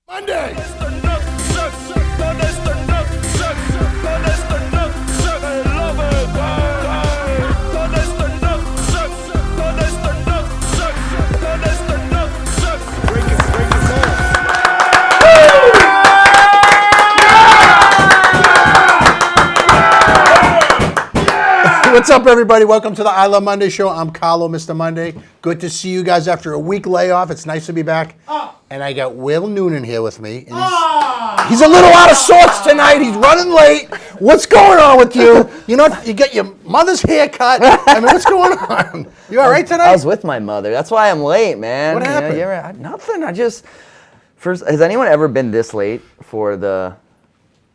Monday! What's up, everybody? Welcome to the I Love Monday show. I'm Carlo, Mr. Monday. Good to see you guys after a week layoff. It's nice to be back. And I got Will Noonan here with me. And he's a little out of sorts tonight. He's running late. What's going on with you? You know, you got your mother's haircut. I mean, what's going on? You all right tonight? I was with my mother. That's why I'm late, man. What happened? Nothing. Has anyone ever been this late for the...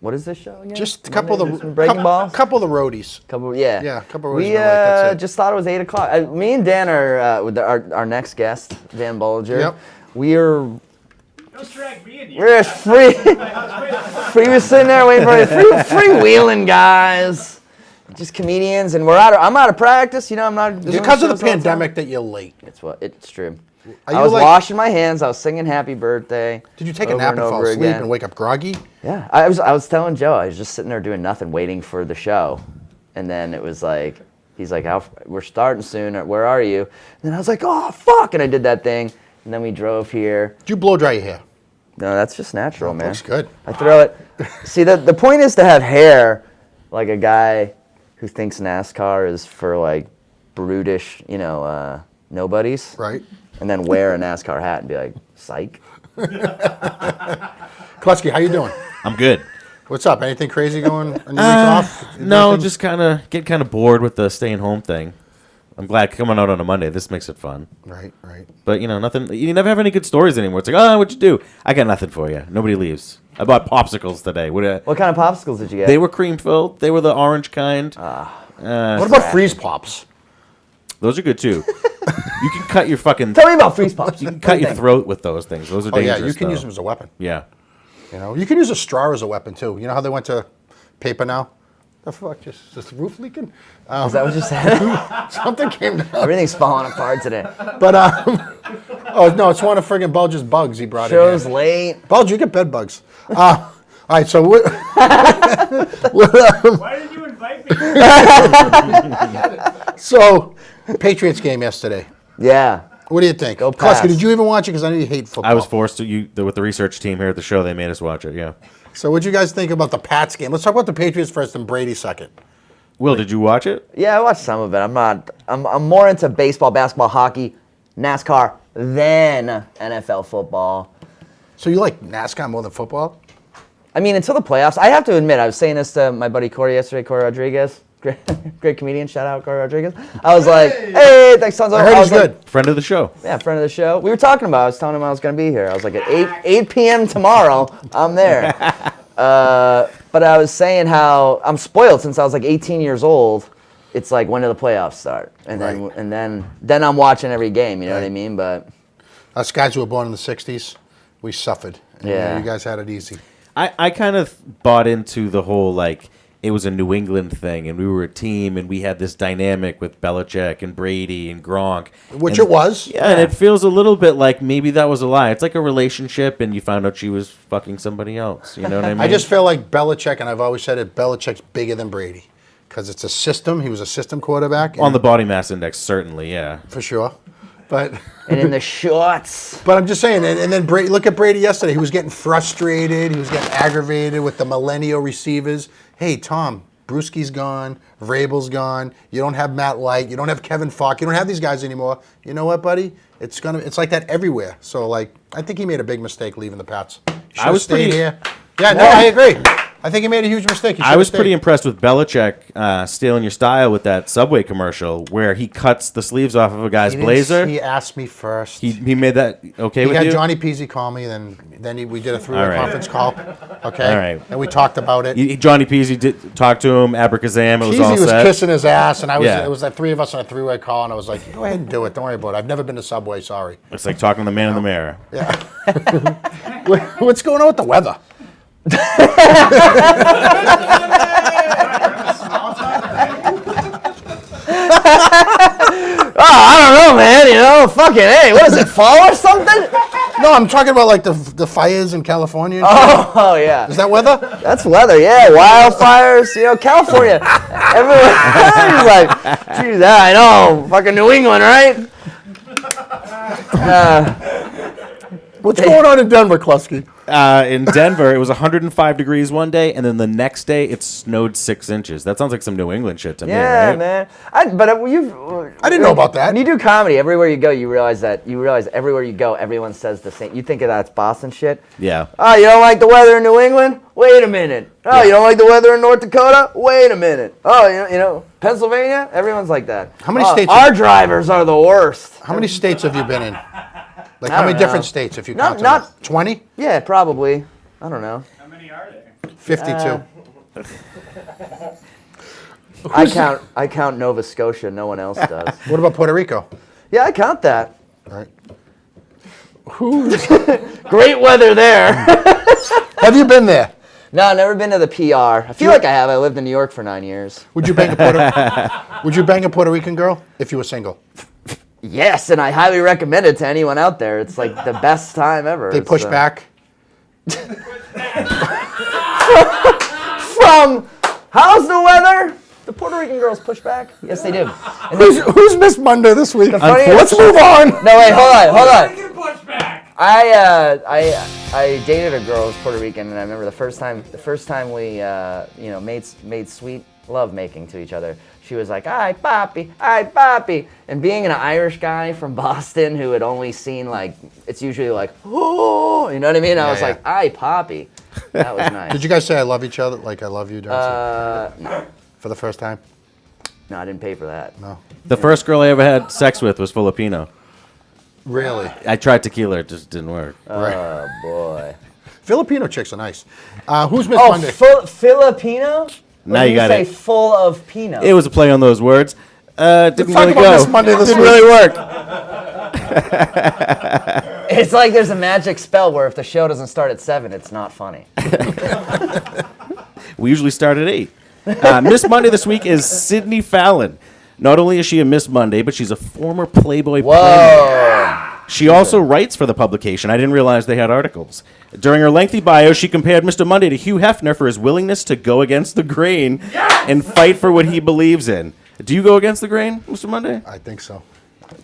What is this show again? Just a couple of the Breaking Balls. Couple of the roadies. Yeah. Yeah, a couple of roadies. We that's it. just thought it was 8 o'clock. Me and Dan are with our next guest, Dan Boulger. Yep. Don't drag me in. We're free. We were sitting there waiting for freewheeling guys, just comedians, and I'm out of practice. You know, I'm not. Is it because of the pandemic that you're late? It's true. Are I you was like- washing my hands. I was singing "Happy Birthday." Did you take a over nap and fall over asleep again. and wake up groggy? Yeah, I was telling Joe, I was just sitting there doing nothing, waiting for the show, and then it was like, he's like, we're starting soon. Where are you? And then I was like, oh fuck, and I did that thing, and then we drove here. Do you blow dry your hair? No, that's just natural, man. Looks good. I throw it. See, the point is to have hair like a guy who thinks NASCAR is for like brutish, nobodies. Right. And then wear a NASCAR hat and be like, psych. McKlasky, how you doing? I'm good. What's up? Anything crazy going on your week off? No, Nothing? just getting bored with the staying home thing. I'm glad coming out on a Monday. This makes it fun. Right. But nothing. You never have any good stories anymore. It's like, what'd you do? I got nothing for you. Nobody leaves. I bought popsicles today. What kind of popsicles did you get? They were cream filled. They were the orange kind. What about freeze pops? Those are good too. You can cut your fucking. Tell me about freeze pops. You can cut your throat with those things. Those are Oh dangerous. yeah, you can though. use them as a weapon. Yeah. You can use a straw as a weapon too. You know how they went to paper now? The fuck? Is the roof leaking? Is that what you said? Something came down. Everything's falling apart today. But oh no, it's one of friggin' Bulger's bugs he brought Show's in. late. Bulger, you get bed bugs. All right, so Why did you invite me? So Patriots game yesterday. Yeah. What do you think? Go Pats. McKlasky, did you even watch it? Because I know you hate football. I was forced to. With the research team here at the show, they made us watch it. Yeah. So what do you guys think about the Pats game? Let's talk about the Patriots first and Brady second. Will, did you watch it? Yeah, I watched some of it. I'm more into baseball, basketball, hockey, NASCAR than NFL football. So you like NASCAR more than football? I mean, until the playoffs. I have to admit, I was saying this to my buddy Corey yesterday, Corey Rodriguez. Great comedian. Shout out, Corey Rodriguez. I was like, hey, thanks, tons of. I heard he's like, good. Friend of the show. Yeah, friend of the show. We were talking about. I was telling him I was going to be here. I was like, at 8 p.m. tomorrow, I'm there. But I was saying how I'm spoiled since I was like 18 years old. It's like, when do the playoffs start? And Right. then I'm watching every game. You know what I mean? But Us guys who were born in the 60s, we suffered. And, Yeah. you guys had it easy. I kind of bought into the whole, like, it was a New England thing, and we were a team, and we had this dynamic with Belichick and Brady and Gronk. Which And- it was. Yeah, and it feels a little bit like maybe that was a lie. It's like a relationship, and you found out she was fucking somebody else. You know what I mean? I just feel like Belichick, and I've always said it, Belichick's bigger than Brady. Because it's a system. He was a system quarterback. On the body mass index, certainly, yeah. For sure. But and in the shorts. But I'm just saying, and then Brady, look at Brady yesterday. He was getting frustrated. He was getting aggravated with the millennial receivers. Hey, Tom, Brewski's gone. Vrabel's gone. You don't have Matt Light. You don't have Kevin Falk. You don't have these guys anymore. You know what, buddy? It's like that everywhere. So, like, I think he made a big mistake leaving the Pats. I was stayed pretty- here. Yeah, no, I agree. I think he made a huge mistake. He I was should've pretty stayed. impressed with Belichick stealing your style with that Subway commercial where he cuts the sleeves off of a guy's He didn't- blazer. He asked me first. He made that okay He with had you? Johnny Peasy call me, then we did a three-way All right. conference call. Okay. All right. And we talked about it. Johnny Peasy did talk to him, abracazam, it was all Peasy was set. kissing his ass, and Yeah. it was like three of us on a three-way call, and I was like, go ahead and do it. Don't worry about it. I've never been to Subway, sorry. It's like talking to the man in the mirror. What's going on with the weather? Oh, I don't know, man. Fucking, hey, what is it, fall or something? No, No, I'm talking about like the fires in California. And Oh yeah. Is that weather? That's weather, yeah. Wildfires, California. Everyone, he's like, geez, I know, fucking New England, right? What's going on in Denver, McKlasky? In Denver, it was 105 degrees one day, and then the next day it snowed 6 inches. That sounds like some New England shit to me, Yeah, right? man. I didn't know about that. When you do comedy, everywhere you go, you realize everywhere you go, everyone says the same. You think of that's Boston shit. Yeah. Oh, you don't like the weather in New England? Wait a minute. Oh, you don't like the weather in North Dakota? Wait a minute. Oh, Pennsylvania? Everyone's like that. How many states? Our drivers are the worst. How many states have you been in? Like, I how many don't different know. states, if you Not- count not- 20? Yeah, probably. I don't know. How many are there? 52. I count Nova Scotia. No one else does. What about Puerto Rico? Yeah, I count that. All right. Great weather there. Have you been there? No, I've never been to the PR. I feel like I have. I lived in New York for 9 years. Would you bang a Puerto Rican girl if you were single? Yes, and I highly recommend it to anyone out there. It's like the best time ever. They push back. From how's the weather? The Puerto Rican girls push back. Yes, they do. And Who's Miss Monday this week? funny- Let's move on. no, wait, hold on. Get pushed back. I dated a girl who was Puerto Rican, and I remember the first time we made sweet love making to each other. She was like, "Ay papi," and being an Irish guy from Boston who had only seen it's usually like, oh, you know what I mean? I was yeah. like, "Ay papi," that was nice. Did you guys say I love each other? Like I love you, Darcy? No, For the first time? I didn't pay for that. No. The first girl I ever had sex with was Filipino. Really? I tried tequila, it just didn't work. Oh boy. Filipino chicks are nice. Who's Miss Oh, Monday? Filipino? Now Or you did got say it. full of Pinot. It was a play on those words. Didn't talk really about go. Miss Monday this Didn't week. really work. It's like there's a magic spell where if the show doesn't start at 7, it's not funny. We usually start at 8. Miss Monday this week is Sydney Fallon. Not only is she a Miss Monday, but she's a former Playboy playmate. Whoa. She also writes for the publication. I didn't realize they had articles. During her lengthy bio, she compared Mr. Monday to Hugh Hefner for his willingness to go against the grain and fight for what he believes in. Do you go against the grain, Mr. Monday? I think so.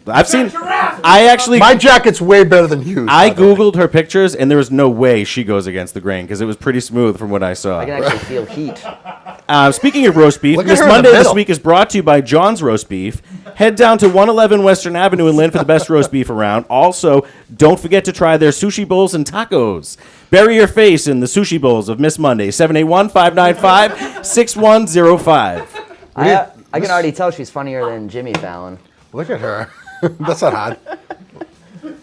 I've seen. I actually. My jacket's way better than Hugh's. I Googled her pictures, and there was no way she goes against the grain because it was pretty smooth from what I saw. I can actually feel heat. Speaking of roast beef, Look at Miss her in the Monday this middle. week is brought to you by John's Roast Beef. Head down to 111 Western Avenue in Lynn for the best roast beef around. Also, don't forget to try their sushi bowls and tacos. Bury your face in the sushi bowls of Miss Monday, 781-595-6105. I can already tell she's funnier than Jimmy Fallon. Look at her. That's not hard.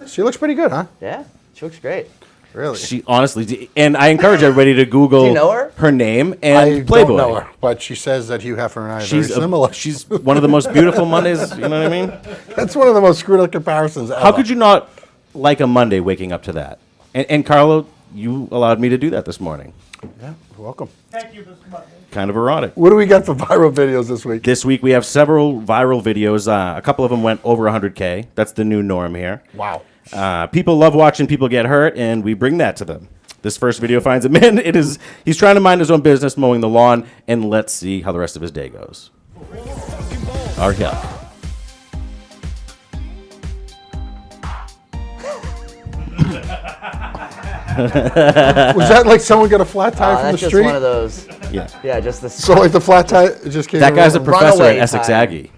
She looks pretty good, huh? Yeah, she looks great. Really? She honestly, and I encourage everybody to Google Do you know her? name I and Playboy. don't know her, but she says that Hugh Hefner and I are She's very similar. she's one of the most beautiful Mondays. You know what I mean? That's one of the most screwed up comparisons ever. How could you not like a Monday waking up to that? And Carlo, you allowed me to do that this morning. Yeah, you're welcome. Thank you, Mr. Monday. Kind of erotic. What do we got for viral videos this week? This week we have several viral videos. A couple of them went over 100K. That's the new norm here. Wow. People love watching people get hurt, and we bring that to them. This first video finds a man. He's trying to mind his own business, mowing the lawn, and let's see how the rest of his day goes. Our help. Was that like someone got a flat tire from That's the just street? one of those. Yeah. Yeah, just this. So like the flat tire just came. That guy's a over- professor Runaway at Essex time. Aggie.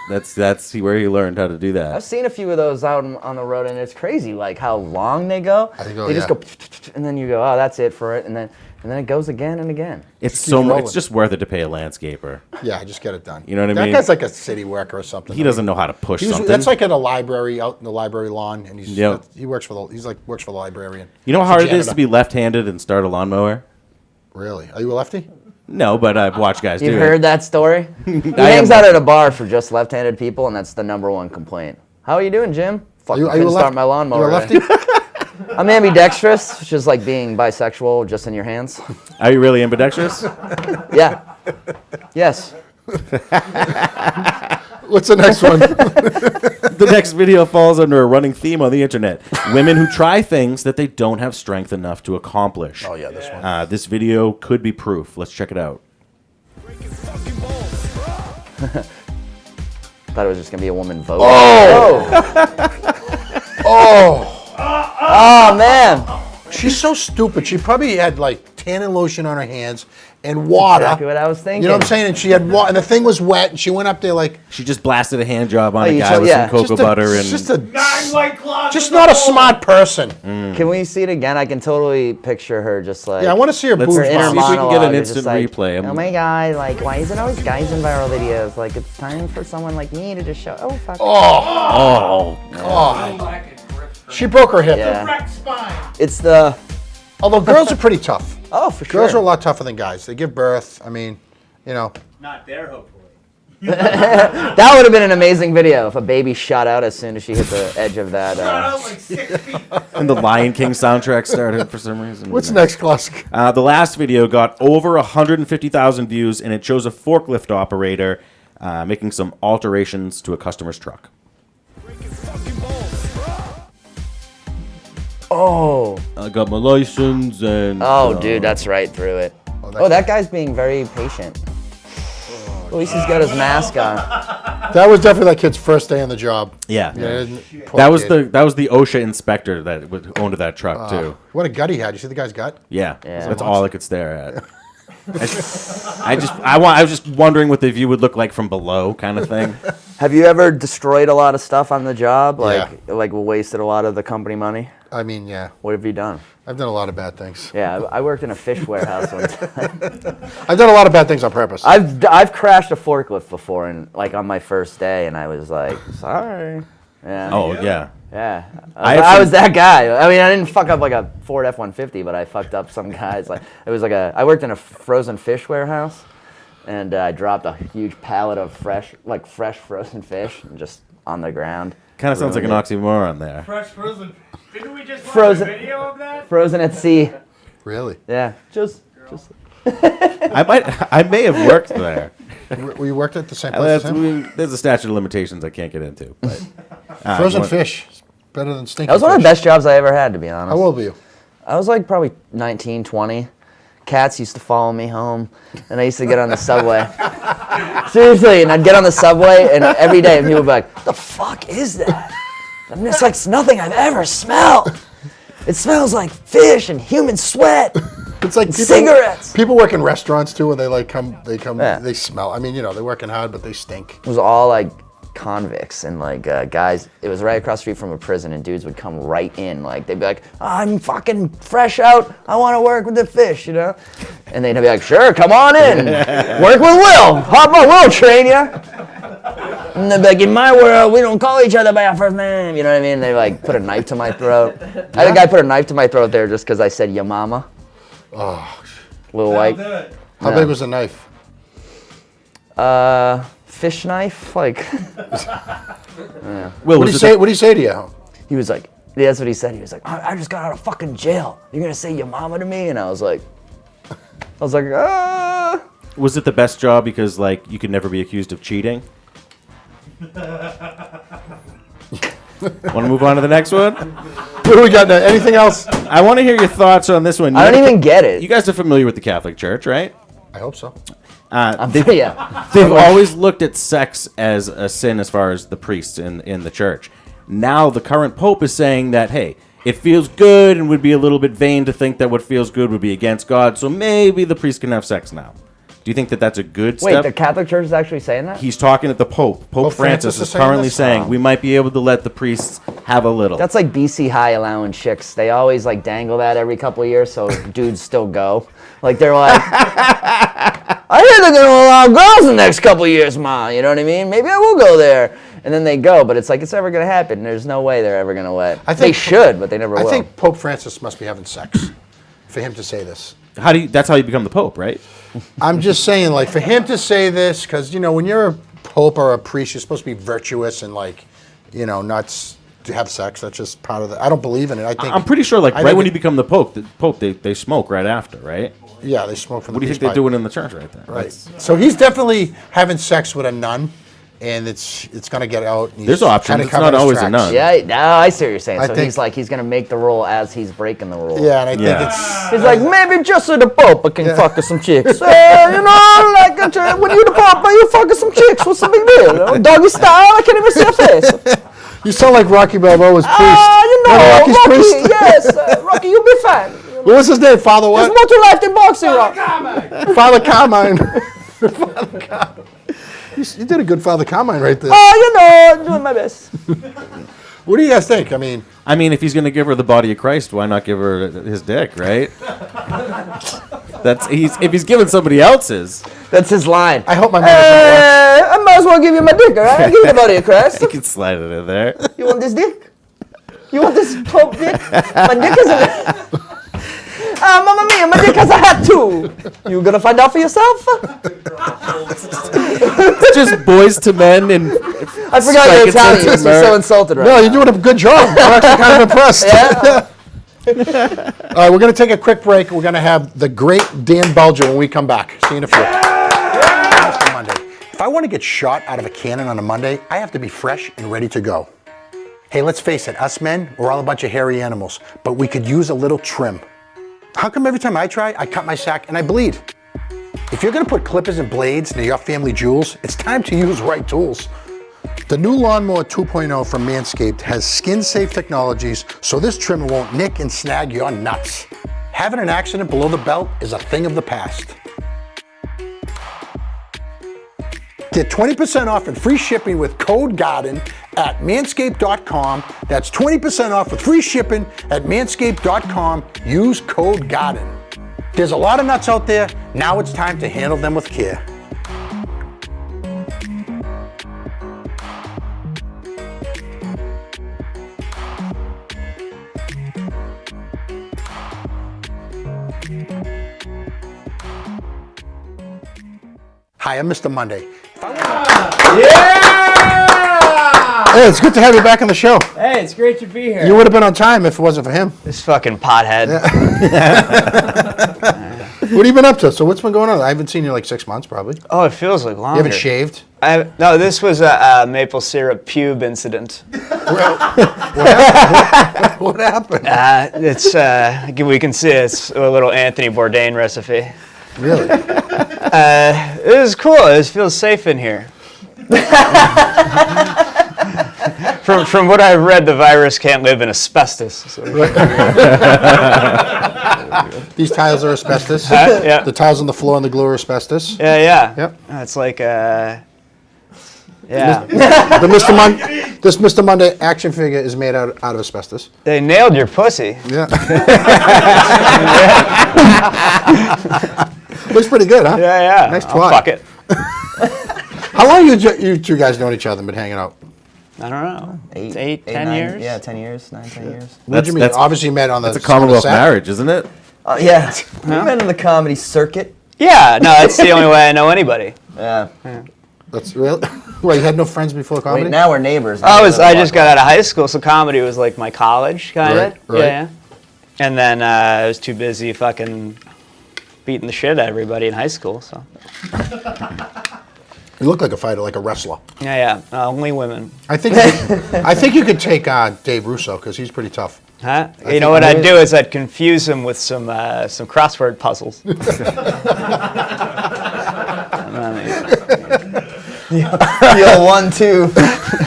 That's where he learned how to do I've that. seen a few of those out on the road, and it's crazy, like how long they go. I think, oh, they just yeah. go, and then you go, oh, that's it for it, and then it goes again and again. It's keep so much. rolling. It's just worth it to pay a landscaper. Yeah, just get it done. You know what I that mean? guy's like a city worker or something. He doesn't know how to push something. That's like at a library, out in the library lawn, and Yep. he works for the librarian. You know how He's a hard it is janitor. to be left-handed and start a lawnmower? Really? Are you a lefty? No, but I've watched guys do You've it. heard that story? He hangs out at a bar for just left-handed people, and that's the #1 complaint. How are you doing, Jim? Fucking Are you couldn't a start left- my lawnmower. You're a today. lefty? I'm ambidextrous, which is like being bisexual just in your hands. Are you really ambidextrous? Yeah. Yes. What's the next one? The next video falls under a running theme on the internet. Women who try things that they don't have strength enough to accomplish. Oh, yeah, this one. This video could be proof. Let's check it out. Thought it was just gonna be a woman vote. Oh man. She's so stupid. She probably had like tanning lotion on her hands and water. Exactly what I was thinking. You know what I'm saying? And she had water, and the thing was wet, and she went up there like She just blasted a hand job on Oh, a you guy saw- with yeah. some cocoa butter and just a 9 white claws. just in the not a bowl. smart person. Can we see it again? I can totally picture her just like. Yeah, I want to see her Let's boobs. see her if inner we can get an monologue is instant just like, replay. Oh my god! Like, why is it always guys in viral videos? Like, it's time for someone like me to just show. Oh fuck. Oh, God. Black and gripped her. She broke her hip. Yeah. Wrecked spine. It's the. Although girls are pretty tough. Oh, for sure. Girls are a lot tougher than guys. They give birth. I mean, you know. Not there, hopefully. That would have been an amazing video if a baby shot out as soon as she hit the edge of that. Shot out like 6 feet. and the Lion King soundtrack started for some reason. What's next, Klask? The last video got over 150,000 views, and it shows a forklift operator making some alterations to a customer's truck. Oh. I got my license and... Oh, dude, that's right through it. Oh, that guy's being very patient. At least he's got his mask on. That was definitely that kid's first day on the job. Yeah. Poor That was kid. the OSHA inspector that owned that truck, too. What a gut he had. You see the guy's gut? Yeah. Yeah. That's all I could stare at. I was just wondering what the view would look like from below, kind of thing. Have you ever destroyed a lot of stuff on the job? Like wasted a lot of the company money? I mean, yeah. What have you done? I've done a lot of bad things. Yeah, I worked in a fish warehouse one time. I've done a lot of bad things on purpose. I've crashed a forklift before, and like on my first day, and I was like, sorry. Yeah. Oh, yeah. Yeah. I I was that guy. I mean, I didn't fuck up like a Ford F-150, but I fucked up some guys. Like it was like I worked in a frozen fish warehouse, and I dropped a huge pallet of fresh frozen fish just on the ground. Kind of sounds like an oxymoron there. Fresh frozen. Didn't we just watch Frozen. a video of that? Frozen at sea. Really? Yeah. Just. I may have worked there. We worked at the same place as him? There's a statute of limitations I can't get into. But, Frozen fish. Better than stinky That was one of the fish. best jobs I ever had, to be honest. How old were you? I was like probably 19, 20. Cats used to follow me home, and I used to get on the subway. Seriously, and I'd get on the subway, and every day, and people would be like, "The fuck is that?" I mean, it's like nothing I've ever smelled. It smells like fish and human sweat. It's like Cigarettes. People work in restaurants too, and Yeah. they smell. I mean, you know, they're working hard, but they stink. It was all like convicts and like guys. It was right across the street from a prison, and dudes would come right in. Like they'd be like, "I'm fucking fresh out. I want to work with the fish," you know. And they'd be like, "Sure, come on in. Work with Will. Hop on, Will train you." And they'd be like, "In my world, we don't call each other by our first name." You know what I mean? They like put a knife to my throat. I had a guy put a knife to my throat there just because I said "ya mama." Oh, Little That'll white. do it. how big was the knife? Fish knife. Like Will, What did he say? What did he say to you? he was like, that's what he said. He was like, I just got out of fucking jail. You're gonna say "ya mama" to me? And I was like, ah. Was it the best job because like you could never be accused of cheating? Want to move on to the next one? What do we got now? Anything else? I want to hear your thoughts on this one. I don't even get it. You guys are familiar with the Catholic Church, right? I hope so. Yeah. They've always looked at sex as a sin as far as the priests in the church. Now the current pope is saying that, hey, it feels good and would be a little bit vain to think that what feels good would be against God, so maybe the priest can have sex now. Do you think that that's a good Wait, step? the Catholic Church is actually saying that? He's talking at the Pope. Pope Francis is saying currently this? saying we might be able to let the priests have a little. That's like BC High allowing chicks. They always like dangle that every couple of years so dudes still go. Like they're like, I hear they're gonna allow girls the next couple of years, Ma. You know what I mean? Maybe I will go there. And then they go, but it's like it's never gonna happen. There's no way they're ever gonna let. They should, but they never will. I think Pope Francis must be having sex for him to say this. That's how you become the Pope, right? I'm just saying, like, for him to say this, because, you know, when you're a pope or a priest, you're supposed to be virtuous and, like, you know, not to have sex. That's just part of the. I don't believe in it. I think. I'm pretty sure, like, I right think when you become the Pope, they smoke right after, right? Yeah, they smoke from What do the you peace think they're pipe. doing in the church right there? Right. So he's definitely having sex with a nun, and it's going to get out. And There's he's options. kinda It's covering not his always a tracks. nun. Yeah, now I see what you're saying. I So think- he's like, he's going to make the rule as he's breaking the rule. Yeah, and I think Yeah. it's... He's like, maybe just so the Pope can fuck with some chicks. You know, like, when you the Pope, you fucking some chicks. What's the big deal? Doggy style, I can't even see your face. You sound like Rocky Balboa's priest. You know, Remember Rocky's Rocky, priest? yes. Rocky, you'll be fine. What was his name? Father There's what? more to life than boxing, Rocky. Father Carmine. Father Carmine. You did a good Father Carmine right there. You know, doing my best. What do you guys think? I mean, if he's going to give her the body of Christ, why not give her his dick, right? If he's giving somebody else's, That's his line. I hope my mom doesn't watch. I might as well give you my dick, all right? Give me the body of Christ. he can slide it in there. You want this dick? You want this Pope dick? My dick is in it. Mamma mia, my dick has a hat too. You gonna find out for yourself? It's just boys to men and I forgot you're Italian. You must be so America. insulted right No, now. you're doing a good job. I'm actually kind of impressed. Yeah. All right, we're going to take a quick break. We're going to have the great Dan Boulger when we come back. See you in a few. Mr. Monday. If I want to get shot out of a cannon on a Monday, I have to be fresh and ready to go. Hey, let's face it, us men, we're all a bunch of hairy animals, but we could use a little trim. How come every time I try, I cut my sack and I bleed? If you're going to put clippers and blades near your family jewels, it's time to use right tools. The new Lawnmower 2.0 from Manscaped has skin-safe technologies, so this trimmer won't nick and snag your nuts. Having an accident below the belt is a thing of the past. Get 20% off and free shipping with code GARDEN at manscaped.com. That's 20% off with free shipping at manscaped.com. Use code GARDEN. There's a lot of nuts out there. Now it's time to handle them with care. Hi, I'm Mr. Monday. Hey, it's good to have you back on the show. Hey, it's great to be here. You would have been on time if it wasn't for him. This fucking pothead. What have you been up to? So what's been going on? I haven't seen you in like 6 months, probably. Oh, it feels like longer. You haven't shaved? No, this was a maple syrup pube incident. What happened? It's we can see it's a little Anthony Bourdain recipe. Really? It was cool. It feels safe in here. From what I've read, the virus can't live in asbestos. So. These tiles are asbestos. Yeah. The tiles on the floor and the glue are asbestos. Yeah. Yep. It's like yeah. This Mr. Monday action figure is made out of asbestos. They nailed your pussy. Yeah. Looks pretty good, huh? Yeah. Nice I'll twat. fuck it. How long you two guys known each other and been hanging out? I don't know. 10 9 years? Yeah, 10 years, 10 years. What do you mean? That's- Obviously, you met on the. It's a Commonwealth on the set? marriage, isn't it? Yeah. We've been in the comedy circuit. Yeah, no, that's the only way I know anybody. Yeah. That's real. Well, you had no friends before comedy. Wait, now we're neighbors. I just got out of high school, so comedy was like my college, kind of. Right. Yeah. And then I was too busy fucking beating the shit out of everybody in high school, so. You look like a fighter, like a wrestler. Yeah. Only women. I think you could take Dave Russo because he's pretty tough. Huh? You know what I'd do is I'd confuse him with some crossword puzzles. Yo, 1, 2,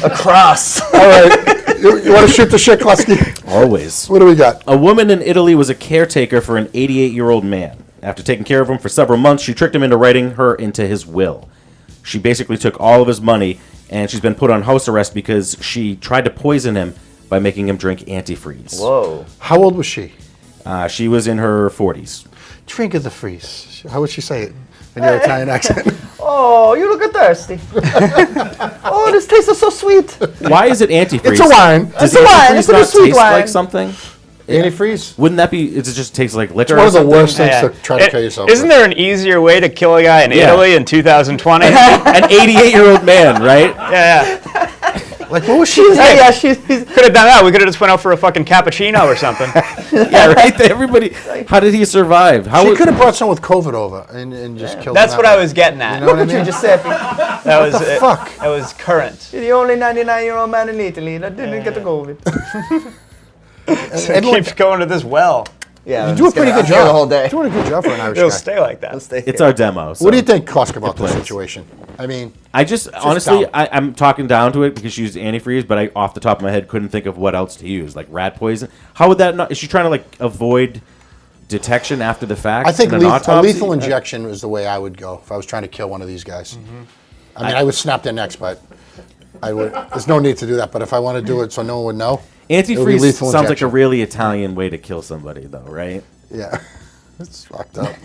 across. All right, you want to shoot the shit, Klasky? Always. What do we got? A woman in Italy was a caretaker for an 88-year-old man. After taking care of him for several months, she tricked him into writing her into his will. She basically took all of his money, and she's been put on house arrest because she tried to poison him by making him drink antifreeze. Whoa. How old was she? She was in her 40s. Drink of the freeze. How would she say it in your Italian accent? Oh, you look thirsty. Oh, this tastes so sweet. Why is it antifreeze? It's a wine. Does It's a wine. antifreeze It's a not sweet taste wine. like something? Antifreeze? Wouldn't that be? It just tastes like liquor. One or of the something? worst things Yeah. to try to kill yourself. Isn't with. there an easier way to kill a guy in Yeah. Italy in 2020? An 88-year-old man, right? Yeah. Like, what was she? Yeah, she's Could have done that. We could have just went out for a fucking cappuccino or something. Yeah, right. Everybody. How did he survive? How She would- could have brought someone with COVID over and just killed. That's him what that I way. was getting at. You know what I mean? Giuseppe. That was the fuck? That was current. You're the only 99-year-old man in Italy that didn't get the COVID. It Everyone- keeps going to this well. Yeah, You I'm do a just pretty gonna- good I'm here job. the whole day. You're doing a good job for an Irish It'll guy. stay like that. It's our demo. So. What do you think, Klusk, about this plays. situation? I mean, I just honestly, dumb. I'm talking down to it because she used antifreeze, but I, off the top of my head, couldn't think of what else to use, like rat poison. How would that not? Is she trying to like avoid detection after the fact? I think in an a autopsy? lethal injection is the way I would go if I was trying to kill one of these guys. I mean, I would snap their necks, but I would. There's no need to do that. But if I want to do it so no one would know, it would be Antifreeze lethal sounds like a injection. really Italian way to kill somebody, though, right? Yeah, it's fucked up.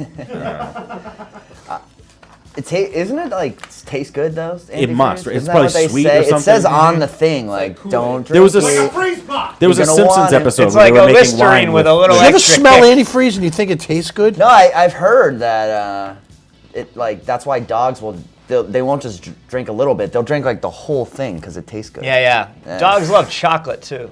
Isn't it like taste good though? It must, right? It's Isn't that probably what they sweet say? or It says something. on the thing like don't. There was a drink Like a it. freeze pop. There was a You're gonna Simpsons want it. episode. It's where like they a were making Listerine wine with a little Do you ever extra smell kick. antifreeze and you think it tastes good? No, I've heard that it like that's why dogs they won't just drink a little bit. They'll drink like the whole thing because it tastes good. Yeah. Dogs love chocolate too.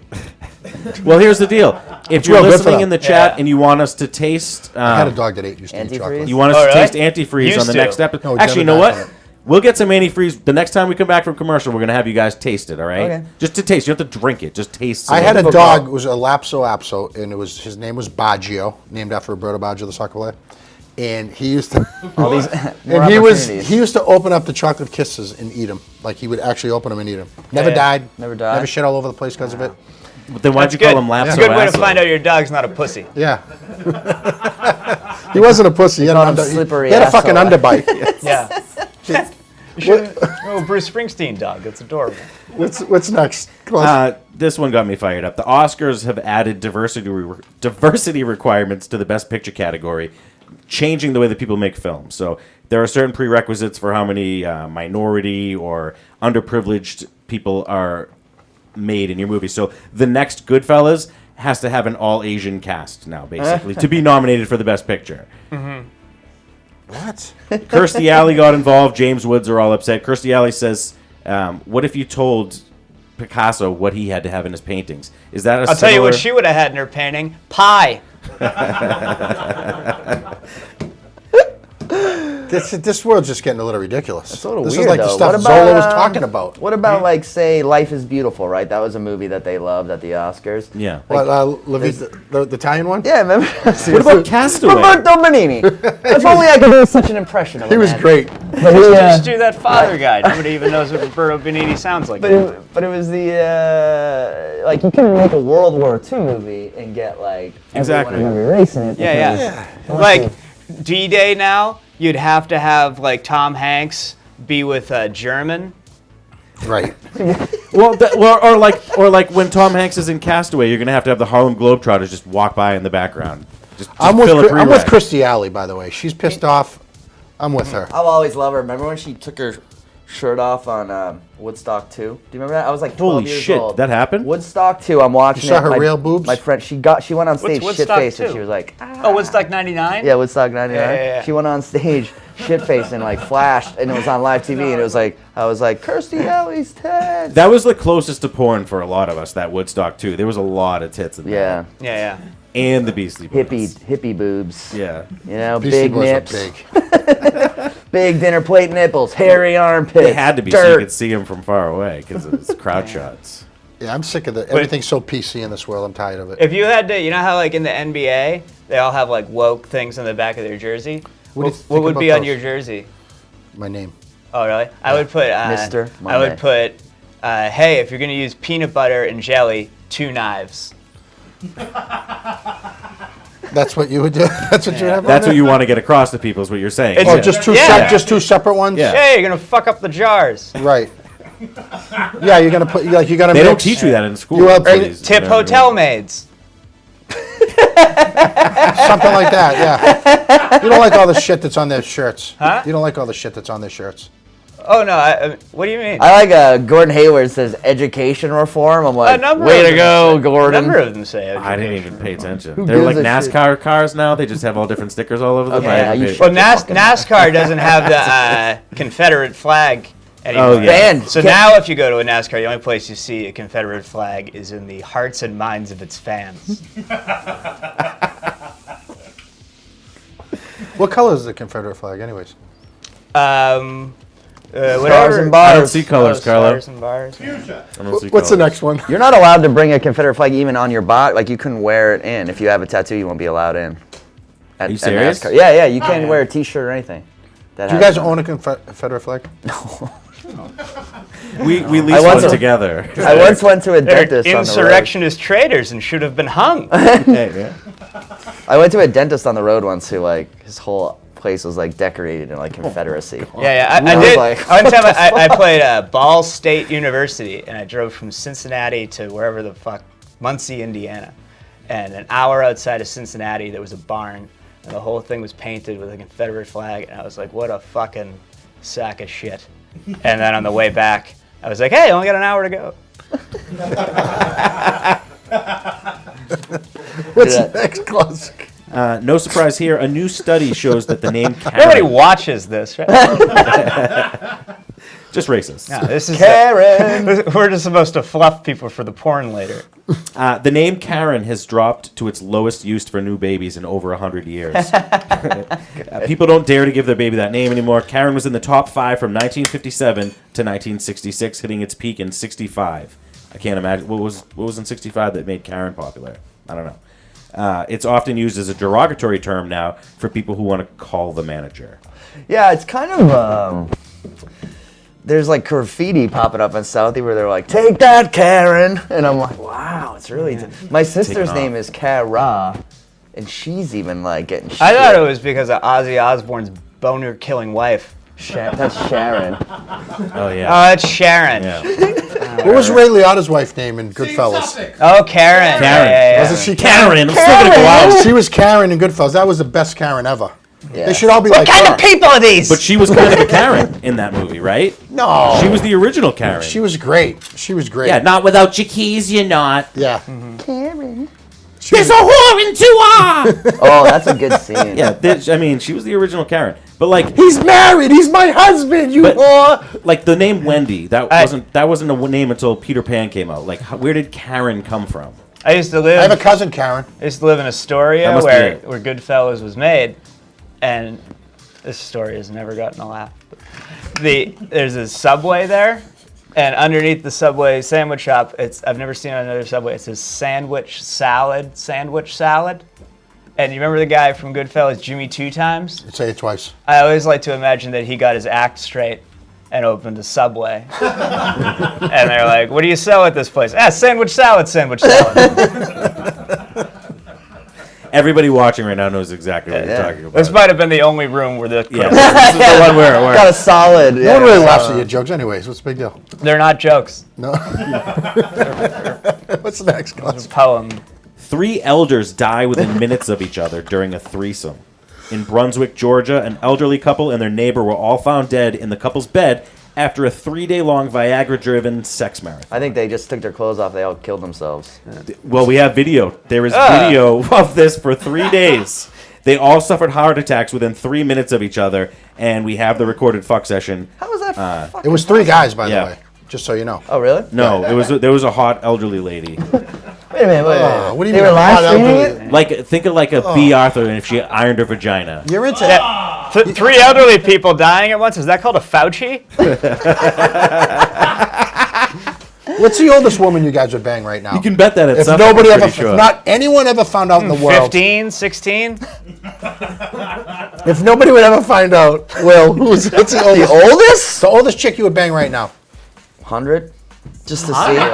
Well, here's the deal. If you're real good for listening them. in the chat Yeah. and you want us to taste, I had a dog that used to eat Antifreeze? chocolate. you want us Oh, to really? taste antifreeze Used on the to. next episode. No, Actually, you never know died what? from it. We'll get some antifreeze the next time we come back from commercial. We're gonna have you guys taste it. All right? Okay. Just to taste. You don't have to drink it. Just taste. I some had a of it. dog. It was a Lapso, and his name was Baggio, named after Roberto Baggio, the soccer player. And he used to. All these more And he opportunities. used to open up the chocolate kisses and eat them. Like he would actually open them and eat them. Never Yeah. died. Never died. Never shit all over the place because of it. But then why'd That's you call good. him Lapso? It's a good way to Asshole? find out your dog's not a pussy. Yeah. He wasn't a pussy. He had, called an him slippery he had a fucking asshole. underbite. Yeah. You should. Oh, Bruce Springsteen dog. That's adorable. What's next? This one got me fired up. The Oscars have added diversity requirements to the Best Picture category, changing the way that people make films. So there are certain prerequisites for how many minority or underprivileged people are made in your movie. So the next Goodfellas has to have an all-Asian cast now, basically, to be nominated for the Best Picture. What? Kirstie Alley got involved. James Woods are all upset. Kirstie Alley says, what if you told Picasso what he had to have in his paintings? Is that a I'll tell you what similar- she would have had in her painting: pie. This world's just getting a little ridiculous. It's a little this weird, is like though. the stuff What Zola about, was talking about. What about like say Life is Beautiful, right? That was a movie that they loved at the Oscars. Yeah. What, the Italian one? Yeah, remember? What about Castaway? Roberto Benigni. If only I could do such an impression of him. He was man. great. But he, Just do that father guy. Nobody even knows what Roberto Benigni sounds like. but it was the like you couldn't make a World War II movie and get like Exactly. everyone of every race in it. Yeah. because- Like D-Day now, you'd have to have like Tom Hanks be with a German. Right. Well, or like when Tom Hanks is in Castaway, you're gonna have to have the Harlem Globetrotters just walk by in the background. Just I'm with fill a I'm with pre-rec. Kirstie Alley, by the way. She's pissed off. I'm with her. I'll always love her. Remember when she took her shirt off on Woodstock 2? Do you remember that? I was like 12 Holy years shit, old. that happened? Woodstock 2. I'm watching You saw it. her my, real boobs? My friend, she went on stage shit Woodstock faced and 2? she was like, Oh, Woodstock '99. yeah, Woodstock 99. Yeah. She went on stage shit faced and like flashed and it was on live TV and it was like I was like Kirstie Alley's tits. That was the closest to porn for a lot of us. That Woodstock too. There was a lot of tits in Yeah, that. Yeah. And the Beastie Boys. hippie boobs. Yeah. You know, Beastie big Boys are nips, big. big dinner plate nipples, hairy armpits. They had to be so you dirt. could see them from far away because it's crowd shots. Yeah, I'm sick of it. Everything's so PC in this world. I'm tired of it. If you had to, you know how like in the NBA, they all have like woke things on the back of their jersey. What do you What think would about be on those? your jersey? My name. Oh, really? I would put. Mr. I would Monday. put. Hey, if you're gonna use peanut butter and jelly, 2 knives. That's what you would do. That's what you would have. That's on what you want to get across to people is what you're saying. It's- Oh, just two. Yeah. Just two separate ones. Yeah. Hey, you're gonna fuck up the jars. Right. Yeah, you're gonna put like you're gonna. They don't mix- teach you that in school. You have- Please, Tip you know what I hotel mean? maids. something like that. Yeah. You don't like all the shit that's on their shirts. Huh? You don't like all the shit that's on their shirts. Oh no, what do you mean? I like Gordon Hayward says education reform. I'm like, number way of to them go, say- a Gordon. number of them say. I didn't even pay attention. Who They're gives like a NASCAR cars now. They just have all different stickers all over them. Okay, I yeah, didn't you pay- should. Well, NASCAR doesn't have the Confederate flag anymore. yeah. Banned. So now if you go to a NASCAR, the only place you see a Confederate flag is in the hearts and minds of its fans. What color is the Confederate flag, anyways? Stars Stars and I bars. don't see colors, Carlo. Stars and bars. I don't see What's the colors. next one? You're not allowed to bring a Confederate flag even on your body. Like, you couldn't wear it in. If you have a tattoo, you won't be allowed in. At, you serious? NASCAR. Yeah, you can't wear a T-shirt or anything. That Do you has- guys own a Confederate flag? We leased I one once- together. I once went to a They're dentist on the road. insurrectionist traitors and should have been hung. Hey, yeah. I went to a dentist on the road once who, like, his whole place was, like, decorated in, like, Confederacy. Yeah. I was did. like, One time I played Ball State University, and I drove from Cincinnati to wherever the fuck, Muncie, Indiana. And an hour outside of Cincinnati, there was a barn, and the whole thing was painted with a Confederate flag. And I was like, what a fucking sack of shit. And then on the way back, I was like, hey, I only got an hour to go. What's the next classic? No surprise here. A new study shows that the name Nobody Karen, watches this, right? just racist. No, this is Karen! we're just supposed to fluff people for the porn later. The name Karen has dropped to its lowest use for new babies in over 100 years. People don't dare to give their baby that name anymore. Karen was in the top 5 from 1957 to 1966, hitting its peak in 65. I can't imagine what was in 65 that made Karen popular. I don't know. It's often used as a derogatory term now for people who want to call the manager. Yeah, it's kind of, there's like graffiti popping up in Southie where they're like, take that, Karen. And I'm like, wow, it's really, my sister's off. name is Kara, and she's even like getting shit. I thought it was because of Ozzy Osbourne's boner-killing wife. That's Sharon. Oh Oh, yeah. that's Sharon. Yeah. What was Ray Liotta's wife name in Goodfellas? Oh, Karen. Karen. Yeah. Wasn't she Karen, I'm still gonna go out. She was Karen in Goodfellas. That was the best Karen ever. Yeah. They should all be What like kind her. of people are these? But she was kind of a Karen in that movie, right? No. She was the original Karen. She was great. She was great. Yeah, not without your keys, you're not. Yeah. Karen. She was- There's a whore in 2R! Oh, that's a good scene. Yeah, I mean, she was the original Karen. But like, He's married. He's my husband. You But- whore. like the name Wendy, that I- wasn't a name until Peter Pan came out. Like, where did Karen come from? I used to I have a live. cousin, Karen. I used to live in Astoria, That must be it. where Goodfellas was made, and this story has never gotten a laugh. There's a Subway there, and underneath the Subway sandwich shop, I've never seen on another Subway. It says sandwich salad. And you remember the guy from Goodfellas, Jimmy Two Times? Say it twice. I always like to imagine that he got his act straight and opened a Subway. And they're like, what do you sell at this place? Sandwich salad. Everybody watching right now knows exactly what you're Yeah. talking about. This might have been the only room where the Yeah, this is the one where Got a solid. No one really laughs at your jokes anyways. What's the big deal? they're not jokes. No. What's the next It's classic? a poem. 3 elders die within minutes of each other during a threesome. In Brunswick, Georgia, an elderly couple and their neighbor were all found dead in the couple's bed after a 3-day-long Viagra-driven sex marathon. I think they just took their clothes off. They all killed themselves. Well, we have video. There is video of this for 3 days. They all suffered heart attacks within 3 minutes of each other, and we have the recorded fuck session. How was that? It was 3 guys, by Yeah. the way. Just so you know. Oh, really? No, there was a hot elderly lady. Wait a minute. Oh, what do you They mean? were live hot streaming elderly? it? Like, think of like a B. Arthur and if she ironed her vagina. You're into that. 3 elderly people dying at once. Is that called a Fauci? What's the oldest woman you guys would bang right now? You can bet that at if some nobody point, ever, I'm pretty sure. if not anyone ever found out in the world, 15, 16? if nobody would ever find out, Will, what's the The oldest? oldest? The oldest chick you would bang right now? 100? Just to see. You know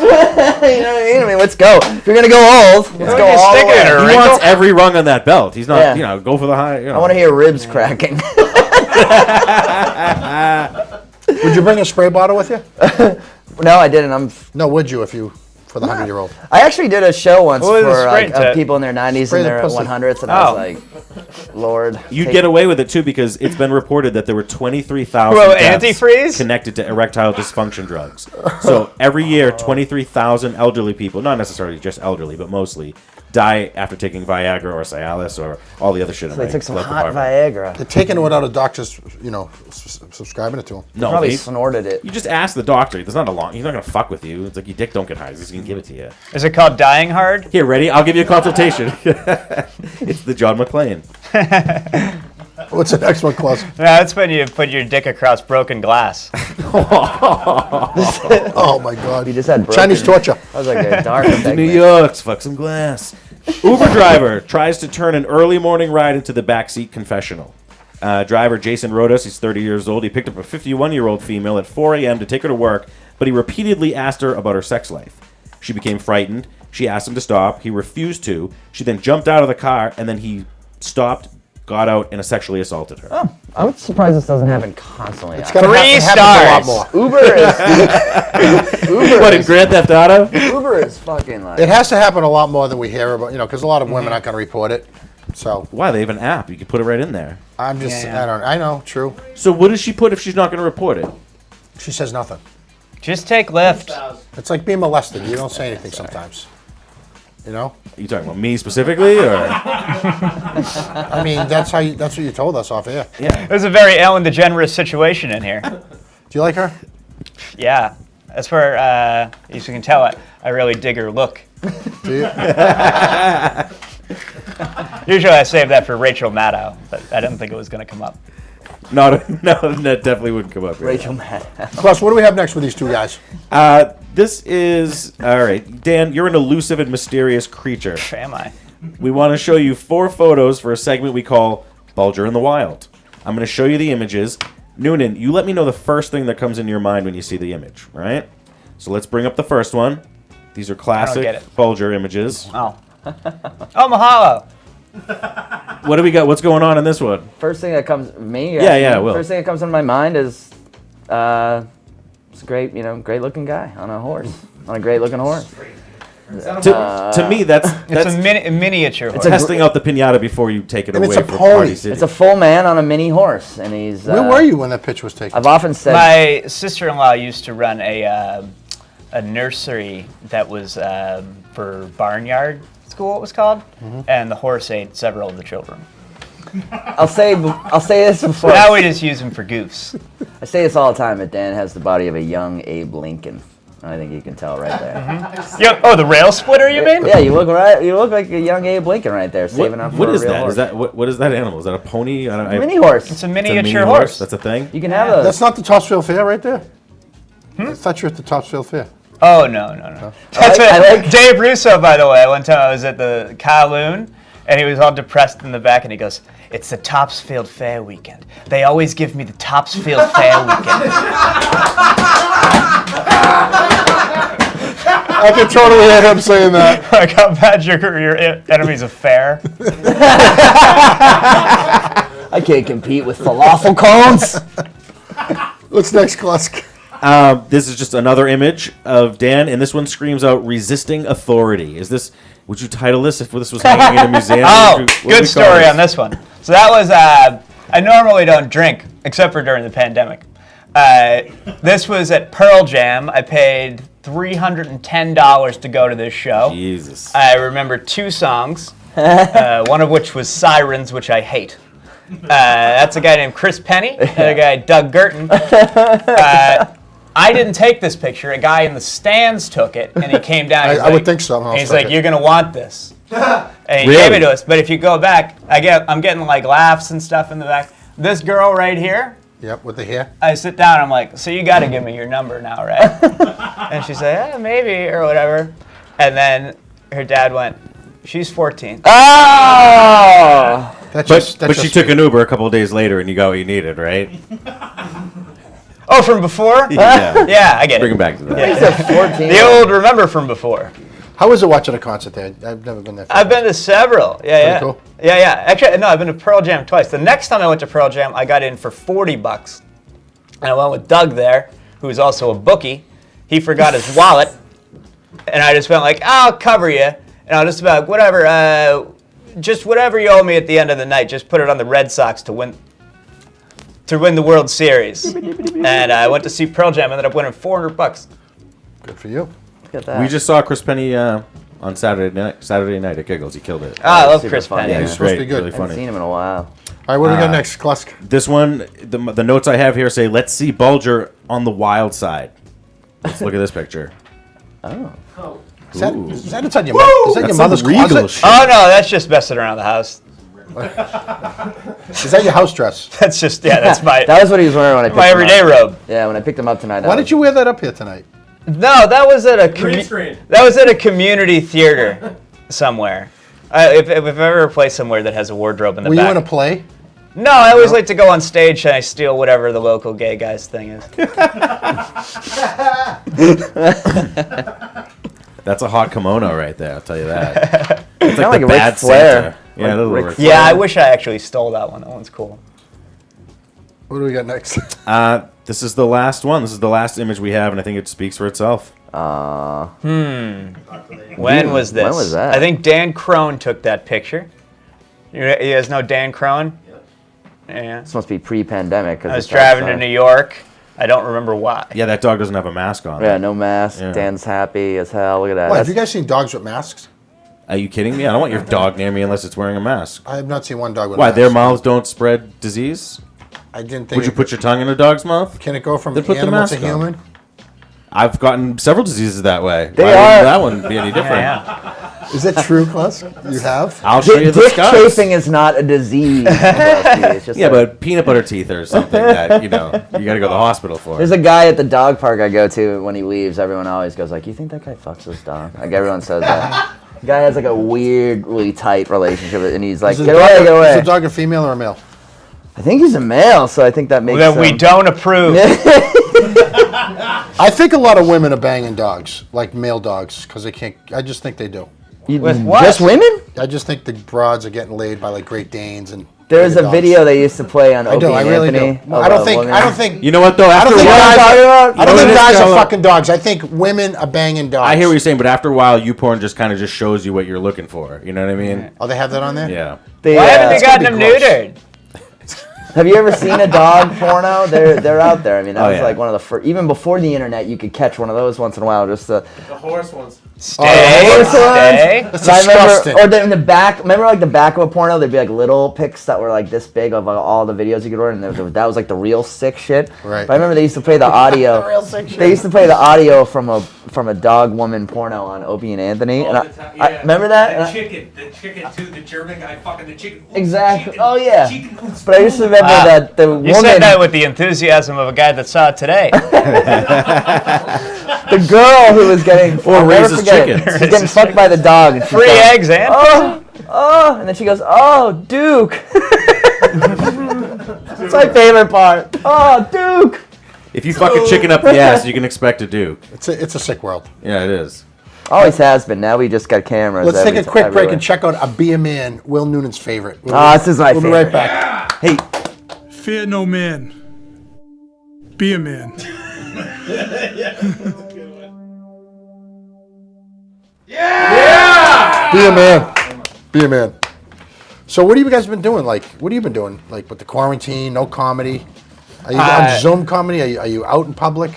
what I mean? Let's go. If you're going to go old, let's go you all the stick it in way. her He wrinkle? wants every rung on that belt. He's not, Yeah. go for the high. I want to hear ribs cracking. Would you bring a spray bottle with you? No, I didn't. No, would you if you for the 100-year-old? I actually did a show once What was the for spray like, tent? people in their 90s Spray and the their pussy. 100s, and I Oh. was like, Lord. You'd take- get away with it too because it's been reported that there were 23,000 Well, deaths antifreeze? connected to erectile dysfunction drugs. So every year, 23,000 elderly people, not necessarily just elderly, but mostly, die after taking Viagra or Cialis or all the other shit. So in they my took some glove hot compartment. Viagra. They're taking it without a doctor's, subscribing it to them. No, Probably they- snorted it. you just ask the doctor. There's not a long. He's not gonna fuck with you. It's like your dick don't get hard. He's gonna give it to you. Is it called dying hard? Here, ready? I'll give you a consultation. It's the John McClane. What's the next one, Klaus? No, that's when you put your dick across broken glass. Oh my God! We just had broken- Chinese torture. That was like a dark New segment. York's fuck some glass. Uber driver tries to turn an early morning ride into the backseat confessional. Driver Jason Rodas, he's 30 years old. He picked up a 51-year-old female at 4 a.m. to take her to work, but he repeatedly asked her about her sex life. She became frightened. She asked him to stop. He refused to. She then jumped out of the car, and then he stopped, got out, and sexually assaulted her. Oh, I was surprised this doesn't happen constantly. It's gonna 3 happen a lot stars. more. What, in Grand Theft Auto? Uber is fucking like. It has to happen a lot more than we hear about, because a lot of women aren't going to report it. So Why? They have an app. You can put it right in there. I'm just, Yeah. I know, true. So what does she put if she's not going to report it? She says nothing. Just take Lyft. It's like being molested. You don't say anything sometimes. You know? Are you talking about me specifically, or? I mean, that's what you told us off air. Yeah. There's a very Ellen DeGeneres situation in here. Do you like her? Yeah, that's where, as you can tell, I really dig her look. Do you? Usually I save that for Rachel Maddow, but I didn't think it was going to come up. No, that definitely wouldn't come up. Right Rachel Maddow. Klaus, what do we have next with these two guys? This is all right, Dan. You're an elusive and mysterious creature. Am I? We want to show you 4 photos for a segment we call Bulger in the Wild. I'm going to show you the images. Noonan, you let me know the first thing that comes into your mind when you see the image, right? So let's bring up the first one. These are get classic it. Bulger images. Oh. Oh, mahalo. What do we got? What's going on in this one? First thing that comes me. Yeah, Will. First thing that comes into my mind is, it's a great, great looking guy on a horse, on a great looking horse. To me, that's It's a miniature horse. testing out the pinata before you take it And away it's a from pony. Party City. It's a full man on a mini horse, and he's. Where were you when that pitch was taken? I've often said. My sister-in-law used to run a nursery that was for barnyard school, it was called, and the horse ate several of the children. I'll say this before. Now we just use him for goofs. I say this all the time, but Dan has the body of a young Abe Lincoln. I think you can tell right there. Oh, the rail splitter, you mean? Yeah, you look right. You look like a young Abe Lincoln right there, saving up for What a is real that? horse. Is that what is that animal? Is that a pony? Mini horse? It's a It's a miniature mini horse. That's a thing. You can have those. That's not the Topsfield Fair right there? I thought you were at the Topsfield Fair. Oh, no. That's I what, like- Dave Russo, by the way, one time I was at the Kowloon, and he was all depressed in the back, and he goes, "It's the Topsfield Fair weekend. They always give me the Topsfield Fair weekend." I can totally hear him saying that. Like, how bad your enemy's a fair. I can't compete with falafel cones. What's next, Klaus? This is just another image of Dan, and this one screams out "resisting authority." Would you title this if this was hanging in a museum? Oh, What would good we call story on this one. So that was, I normally don't drink, except for during the pandemic. This was at Pearl Jam. I paid $310 to go to this show. Jesus. I remember 2 songs, one of which was Sirens, which I hate. That's a guy named Chris Penny, another guy, Doug Gurton. I didn't take this picture. A guy in the stands took it, and he came down. I would think so. And he's like, "You're gonna want this." And he Really? gave it to us. But if you go back, I'm getting like laughs and stuff in the back. This girl right here, Yep, with the hair. I sit down. I'm like, "So you got to give me your number now, right?" And she said, "Maybe," or whatever. And then her dad went, "She's 14." Oh! But she took an Uber a couple of days later, and you got what you needed, right? Oh, from before? Yeah. Yeah, I get Bring it. him back to that. He's a 14. The old remember from before. How was it watching a concert there? I've never been there. I've been to several. Yeah. cool. Yeah. Actually, no, I've been to Pearl Jam twice. The next time I went to Pearl Jam, I got in for $40. And I went with Doug there, who is also a bookie. He forgot his wallet. And I just went like, "I'll cover you." And I was just about, whatever, just whatever you owe me at the end of the night, just put it on the Red Sox to win the World Series. And I went to see Pearl Jam, ended up winning $400. Good for you. Look at that. We just saw Chris Penny on Saturday night at Giggles. He killed it. Oh, I love super Chris funny. Penn. Yeah, He's he's supposed to great, be good. really I haven't funny. seen him in a while. All right, what do we got next, Klusk? This one, the notes I have here say, "Let's see Bulger on the wild side." Let's look at this picture. Is that Ooh. inside your, is that your That's mother's some regal closet? shit. Oh no, that's just messing around the house. Is that your house dress? That's just that's my That was what he was wearing when I picked my him everyday up. robe. Yeah, when I picked him up tonight. Why did you wear that up here tonight? No, that was at a Green screen. that was at a community theater somewhere. If I've ever played somewhere that has a wardrobe in the Were you back. in a play? No, I always like to go on stage and I steal whatever the local gay guy's thing is. That's a hot kimono right there. I'll tell you that. It's Kinda like the a Ric bad Flair. Santa. Yeah, Like a little Ric Ric Flair. Yeah, I wish I actually stole that one. That one's cool. What do we got next? This is the last one. This is the last image we have, and I think it speaks for itself. When was this? When was that? I think Dan Crone took that picture. You guys know Dan Crone? Yeah. This must be pre-pandemic. I was driving to New York. I don't remember why. Yeah, that dog doesn't have a mask on. Yeah, no mask. Yeah. Dan's happy as hell. Look at that. What, have That's- you guys seen dogs with masks? Are you kidding me? I don't want your dog near me unless it's wearing a mask. I have not seen one dog with a Why, mask. their mouths don't spread disease? I didn't think. Would you put your tongue in a dog's mouth? Can it go from Then put the animal to mask on. human? I've gotten several diseases that way. They Why are- wouldn't that one be any different? Yeah. Is that true, Klusk? You have? I'll show you the Dick scars. chafing is not a disease. It's just Yeah, a- but peanut butter teeth or something that, you know, you got to go to the hospital for. There's a guy at the dog park I go to. When he leaves, everyone always goes like, "You think that guy fucks his dog?" Like everyone says that. The guy has like a weirdly tight relationship, with it, and he's like, Is "Get the away, dog- get away." Is the dog a female or a male? I think he's a male, so I think that makes Then we sense. don't approve. I think a lot of women are banging dogs, like male dogs, because they can't. I just think they do. With what? Just women? I just think the broads are getting laid by like Great Danes and. There's bigger a dogs. video they used to play on I Opie do. I and really Anthony. do. of I don't a think. woman. I don't think. You know what, though? I After don't a think You know what I'm guys. talking about? I don't You know think what guys this are fella- fucking dogs. I think women are banging dogs. I hear what you're saying, but after a while, YouPorn just kind of just shows you what you're looking for. You know what I mean? Oh, they have that on there. Yeah. They, Why haven't they It's gotten gonna him be gross. neutered? Have you ever seen a dog porno? They're out there. I mean, that Oh, was yeah. like one of the first. Even before the internet, you could catch one of those once in a while. Just to, The horse ones. Stay. horse Stay. That's I disgusting. remember, or in the back. Remember, like the back of a porno, there'd be like little pics that were like this big of all the videos you could order, and that was like the real sick shit. Right. But I remember they used to play the audio. They used to play the audio from a dog woman porno on Opie and Anthony. And I remember that. The chicken too. The German guy fucking the chicken. Exactly. Chicken, Oh yeah. chicken. But I just remember Wow. that the You woman, said that with the enthusiasm of a guy that saw it today. the girl who was getting I'll never raises forget it. chickens. She's getting fucked by the dog. And she's Free going, eggs and Oh, and then she goes, "Oh, Duke." That's my favorite part. Oh, Duke. If you fuck a chicken up the ass, you can expect a duke. It's a sick world. Yeah, it is. Always has been. Now we just got cameras. Let's take a quick break everywhere. and check out a Be a Man, Will Noonan's favorite. This is my We'll favorite. be right back. Hey, Fear no man. Be a man. Be a man. Be a man. So what have you guys been doing? Like, what have you been doing? Like with the quarantine, no comedy? Are you on Zoom comedy? Are you out in public?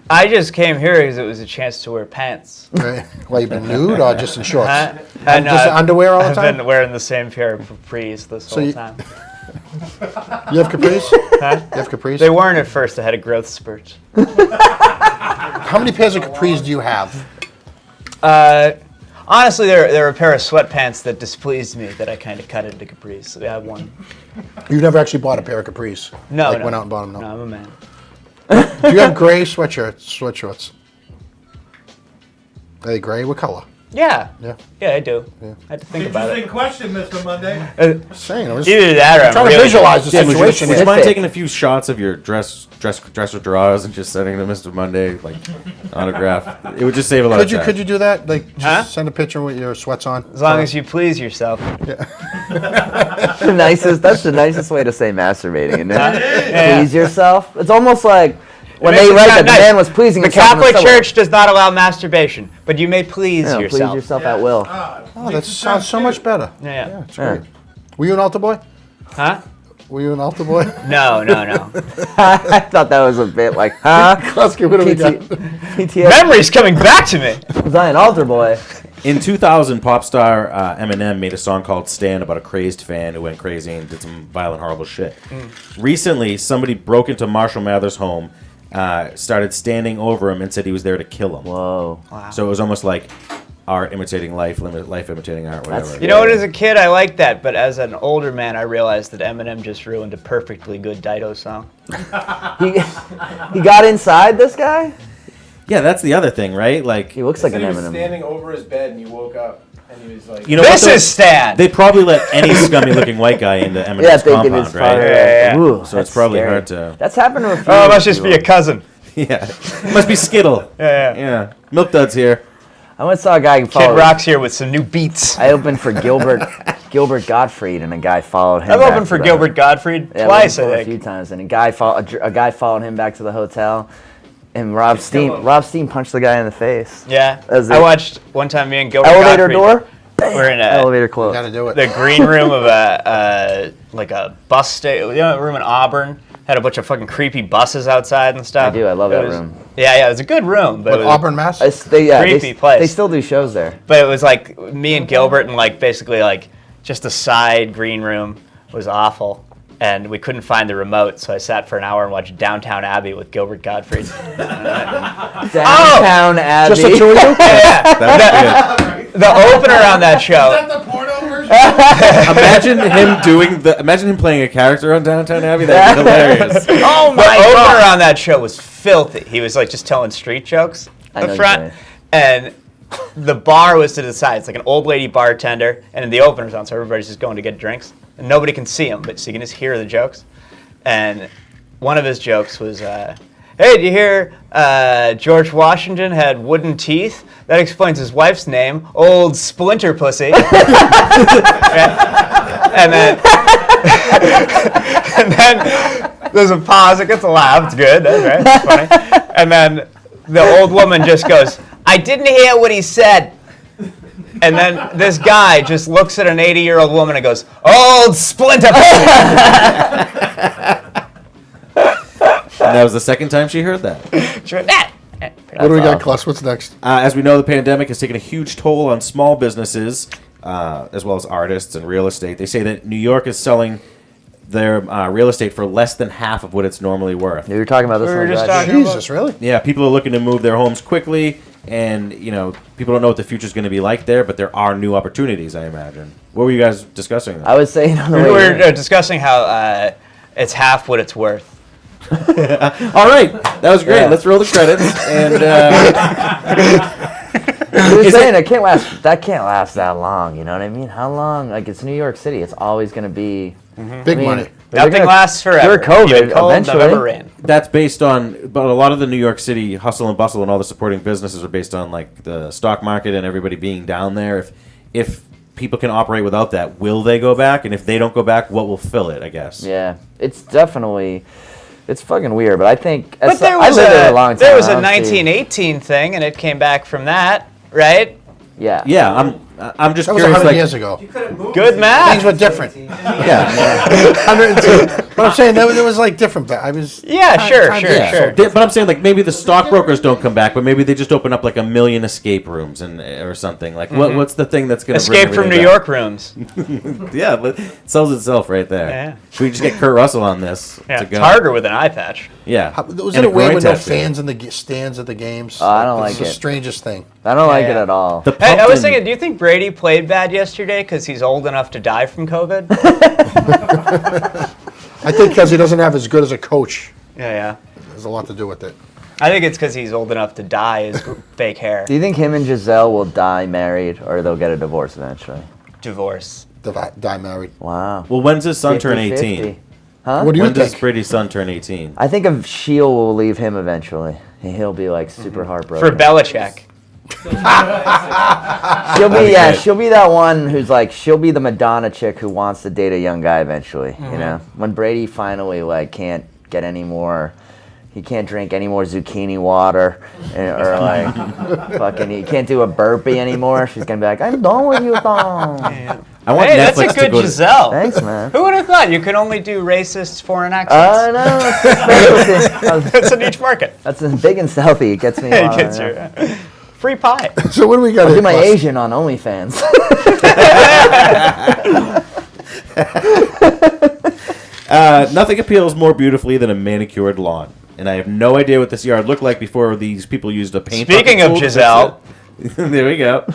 I just came here because it was a chance to wear pants. Right. Well, you been nude or just in shorts? And, Just underwear all the I've time? been wearing the same pair of capris this whole you- time. You have capris? You have capris? They weren't at first. I had a growth spurt. How many pairs of capris do you have? Honestly, there were a pair of sweatpants that displeased me that I kind of cut into capris. So I have one. You never actually bought a pair of capris? No, Like no. went out and bought them? No. No, I'm a man. Do you have gray sweatshorts? Are they gray? What color? Yeah. Yeah. Yeah, I do. I had to think about Interesting it. question, Mr. Monday. Saying. I was Either that or I'm trying to really visualize the Dan, would you situation here. mind Specific. taking a few shots of your dresser drawers and just sending them to Mr. Monday, like autograph? It would just save a lot of time. Could you do that? Like, just Huh? send a picture with your sweats on. As long as you please yourself. The nicest. That's the nicest way to say masturbating, isn't it? Yeah. Please yourself. It's almost like when makes they it write sound that nice. the man was pleasing The himself in Catholic subway. Church does not allow masturbation, but you may please Yeah, yourself. please yourself at will. Oh, that sounds so much better. Yeah. It's great. Were you an altar boy? Huh? Were you an altar boy? No. I thought that was a bit like, huh? Klasky, what do we got? PTSD. Memories coming back to me. Was I an altar boy? In 2000, pop star Eminem made a song called "Stand" about a crazed fan who went crazy and did some violent, horrible shit. Recently, somebody broke into Marshall Mathers' home, started standing over him, and said he was there to kill him. Whoa. Wow. So it was almost like art imitating life, life imitating art, whatever. You know what? As a kid, I liked that, but as an older man, I realized that Eminem just ruined a perfectly good Dido song. He got inside this guy? Yeah, that's the other thing, right? Like, He looks like an He was Eminem. standing over his bed and you woke up and he was like, you know, This what, though? is Stan! They probably let any scummy-looking white guy into Eminem's Yeah, thinking compound, it's right? probably Yeah. Ooh, So it's that's probably scary. hard to. That's happened to a few Oh, it must just be a people. cousin. Yeah, must be Skittle. Yeah. Milk Duds here. I once saw a guy who Kid followed. Rock's here with some new beats. I opened for Gilbert Gottfried, and a guy followed him. I've back opened to for the- Gilbert Gottfried Yeah, twice, opened for I a few think. times, and a guy followed him back to the hotel, and Rob Steen punched the guy in the face. Yeah. As I a- watched one time me and Gilbert Elevator Gottfried. door. We're in Elevator closed. Gotta do it. the green room of a bus station. You know, a room in Auburn had a bunch of fucking creepy buses outside and stuff. I do, I love It that was- room. Yeah, it was a good room, but What, it was, Auburn, Mass? Creepy place. They still do shows there. but it was like me and Gilbert and like basically like just a side green room was awful. And we couldn't find the remote, so I sat for an hour and watched Downtown Abbey with Gilbert Gottfried. Downtown Abbey. Just the two of you? Yeah, the opener on that show. the porno version? Imagine him playing a character on Downtown Abbey. That'd be hilarious. Oh The opener on that show was filthy. He was like just telling street jokes I up know front, what and the bar was to the side. It's like an old lady bartender, and the opener's on, so everybody's just going to get drinks, and nobody can see him, but so you can just hear the jokes. And one of his jokes was, "Hey, did you hear George Washington had wooden teeth? That explains his wife's name, Old Splinter Pussy." And then, and then there's a pause. It gets a laugh. It's good. That's right. It's funny. And then the old woman just goes, "I didn't hear what he said." And then this guy just looks at an 80-year-old woman and goes, "Old Splinter Pussy." And that was the second time she heard that. What do we got, Klus? What's next? As we know, the pandemic has taken a huge toll on small businesses, as well as artists and real estate. They say that New York is selling their real estate for less than half of what it's normally worth. We were talking about this We were one, just Brad. talking- Jesus, really? Yeah, people are looking to move their homes quickly, and people don't know what the future's going to be like there, but there are new opportunities, I imagine. What were you guys discussing? I was saying on the We way were in. discussing how it's half what it's worth. All right, that was great. Yeah. Let's roll the credits. And We were Is saying it can't last. That can't last that long. You know what I mean? How long? Like it's New York City. It's always going to be Big I mean, money. they're Nothing gonna lasts forever. cure COVID Even cold eventually. November rain. that's based on, but a lot of the New York City hustle and bustle and all the supporting businesses are based on like the stock market and everybody being down there. If people can operate without that, will they go back? And if they don't go back, what will fill it? I guess. Yeah, it's definitely. It's fucking weird, but I think But there I was lived there a long time. there was I a don't see- 1918 thing, and it came back from that, right? Yeah. Yeah, I'm just That was curious. 100 Like, years ago. Good math. Things were different. yeah, 102. But I'm saying that was like different. But I was. Yeah, sure, times- sure, yeah. sure. But I'm saying like maybe the stockbrokers don't come back, but maybe they just open up like 1 million escape rooms or something. Like what's the thing that's going to Escape from New York rooms. Yeah, it sells itself right there. Yeah. Should we just get Kurt Russell on this Yeah, to it's go? harder with an eye patch. Yeah. Wasn't And a it weird groin with no tattoo. fans in the stands at the games? I don't It's like the it. strangest thing. I don't like it Yeah. at all. The Hey, I was Pumpkin- thinking, do you think Brady played bad yesterday because he's old enough to die from COVID? I think because he doesn't have as good as a coach. Yeah. There's a lot to do with it. I think it's because he's old enough to dye his fake hair. Do you think him and Giselle will die married, or they'll get a divorce eventually? Divorce. Die married. Wow. Well, when's his son turn 50-50. 18? Huh? What do you When does think? Brady's son turn 18? I think of Shield will leave him eventually. And he'll be like super heartbroken. For Belichick. She'll be that one who's like, she'll be the Madonna chick who wants to date a young guy eventually. You know, when Brady finally like can't get any more, he can't drink any more zucchini water, or like fucking he can't do a burpee anymore. She's gonna be like, I'm done with you, Tom. I want Hey, that's Netflix a to good go to- Giselle. Thanks, man. Who would have thought you could only do racist foreign I accents? know. That's a specialty. It's a niche market. That's big and stealthy. It gets me. It gets you. Free pie. So what do we got I'll here? do my Plus? Asian on OnlyFans. Nothing appeals more beautifully than a manicured lawn. And I have no idea what this yard looked like before these people used a paint. Speaking of bucket tool to Giselle. fix it. There we go.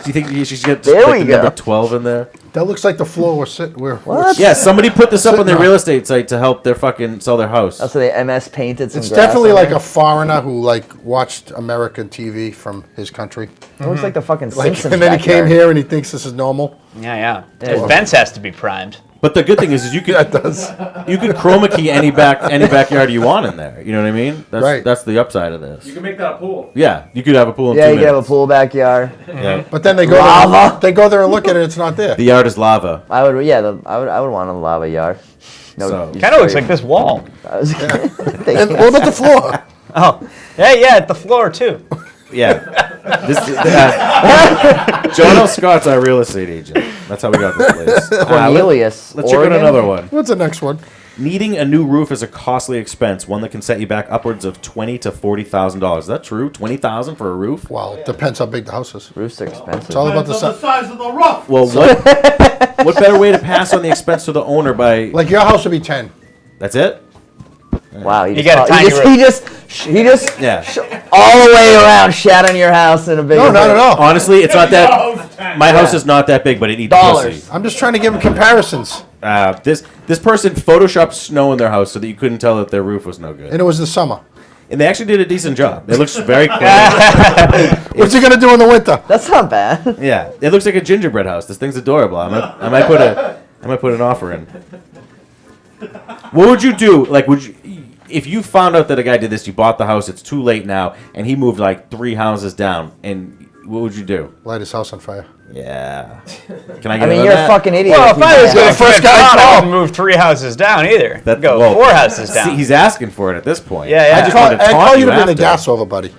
Do you think you should get There like, we the go. number 12 in there? That looks like the floor we're sitting. What? Yeah, somebody put this up on their Sitting real estate site to help their fucking sell their house. Oh, so they MS painted some It's grass definitely on like there? a foreigner who like watched American TV from his country. It looks like the fucking Like, Simpsons and then he came backyard. here and he thinks this is normal. Yeah. His fence has to be primed. But the good thing is you could That does. you could chroma key any backyard you want in there. You know what I mean? That's Right. that's the upside of this. You can make that a pool. Yeah, you could have a pool in Yeah, 2 you could have a minutes. pool backyard. Yeah. But then they go Lava. there, they go there and look at it. It's not there. The yard is lava. I would, yeah, I would want a lava yard. No, So- you Kind of looks straight- like this wall. I was And what about the floor? Oh, yeah, the floor too. Yeah. John L. Scott's our real estate agent. That's how we got this place. Cornelius, Let's check out Oregon? another one. What's the next one? Needing a new roof is a costly expense, one that can set you back upwards of $20,000 to $40,000. Is that true? $20,000 for a roof? Well, it depends how big the house is. Roofs are expensive. It's all about the Depends on size. the size of the roof. Well, what better way to pass on the expense to the owner by? Like your house would be 10. That's it? Wow, You got a tiny he just Yeah. all the way around shat on your house in a big. No, not at all. Honestly, it's not that. $50 My house is not that big, but it needs Dollars. pussy. I'm just trying to give them comparisons. This person photoshopped snow in their house so that you couldn't tell that their roof was no good, And it was the summer. and they actually did a decent job. It looks very clean. What's he going to do in the winter? That's not bad. Yeah, it looks like a gingerbread house. This thing's adorable. I might put an offer in. What would you do? Like, if you found out that a guy did this, you bought the house, it's too late now, and he moved like 3 houses down, and what would you do? Light his house on fire. Yeah. Can I I get mean, in on you're that? a fucking idiot. Well, if if you I do was that. going to first first guy guy, I called. wouldn't move 3 houses down either. That- Go well, 4 houses down. See, he's asking for it at this point. Yeah, yeah. I just wanted to I taunt call you to bring after. the gas over, buddy.